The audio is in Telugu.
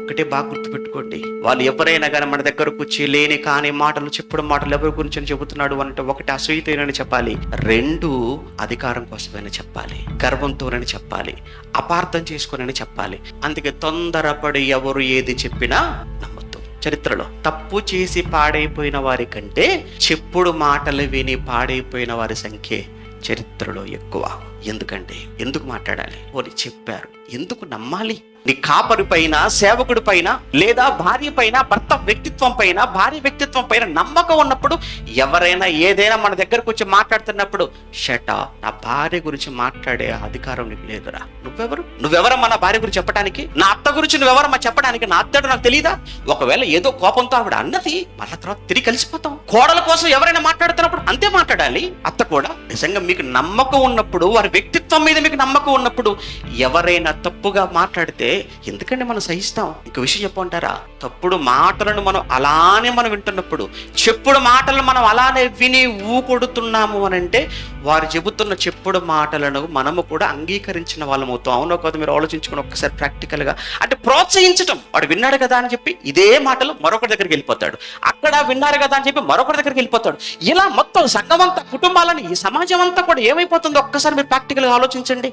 ఒకటే బాగా గుర్తుపెట్టుకోండి, వాళ్ళు ఎవరైనా కానీ మన దగ్గరకు వచ్చి లేని కాని మాటలు చెప్పడం మాటలు ఎవరి గురించి అని చెబుతున్నాడు అంటే, ఒకటి అసూయతోనని చెప్పాలి, రెండు అధికారం కోసమైనా చెప్పాలి, గర్వంతోనని చెప్పాలి, అపార్థం చేసుకుని చెప్పాలి. అందుకే తొందరపడి ఎవరు ఏది చెప్పినా నమ్మొద్దు. చరిత్రలో తప్పు చేసి పాడైపోయిన వారి కంటే చెప్పుడు మాటలు విని పాడైపోయిన వారి సంఖ్య చరిత్రలో ఎక్కువ. ఎందుకంటే ఎందుకు మాట్లాడాలి? వాళ్ళు చెప్పారు, ఎందుకు నమ్మాలి? నీ కాపరి పైన, సేవకుడి పైన, లేదా భార్య పైన, భర్త వ్యక్తిత్వం పైన, భార్య వ్యక్తిత్వం పైన నమ్మకం ఉన్నప్పుడు ఎవరైనా ఏదైనా మన దగ్గరకు వచ్చి మాట్లాడుతున్నప్పుడు షటా, నా భార్య గురించి మాట్లాడే అధికారం నీకు లేదురా. నువ్వెవరమ్మా నా భార్య గురించి చెప్పడానికి? నా అత్త గురించి నువ్వెవరమ్మా చెప్పడానికి? నా అత్తడు నాకు తెలియదా? ఒకవేళ ఏదో కోపంతో ఆవిడ అన్నది, మళ్ళీ తర్వాత తిరిగి కలిసిపోతాం. కోడల కోసం ఎవరైనా మాట్లాడుతున్నప్పుడు అంతే మాట్లాడాలి. అత్త కూడా నిజంగా మీకు నమ్మకం ఉన్నప్పుడు, వారి వ్యక్తిత్వం మీద మీకు నమ్మకం ఉన్నప్పుడు ఎవరైనా తప్పుగా మాట్లాడితే ఎందుకంటే మనం సహిస్తాం. ఇంకో విషయం చెప్పమంటారా? తప్పుడు మాటలను మనం వింటున్నప్పుడు, చెప్పుడు మాటలను మనం అలానే విని ఊకొడుతున్నాము అని అంటే, వారు చెబుతున్న చెప్పుడు మాటలను మనము కూడా అంగీకరించిన వాళ్ళం అవుతాం. అవునో కాదు మీరు ఆలోచించుకుని ఒక్కసారి ప్రాక్టికల్ గా. అంటే ప్రోత్సహించటం, వాడు విన్నాడు కదా అని చెప్పి ఇదే మాటలు మరొకరి దగ్గరికి వెళ్ళిపోతాడు, అక్కడ విన్నారు కదా అని చెప్పి మరొకరి దగ్గరికి వెళ్ళిపోతాడు. ఇలా మొత్తం సంఘం అంతా, కుటుంబాలని, ఈ సమాజం అంతా కూడా ఏమైపోతుందో ఒక్కసారి మీరు ప్రాక్టికల్ గా ఆలోచించండి.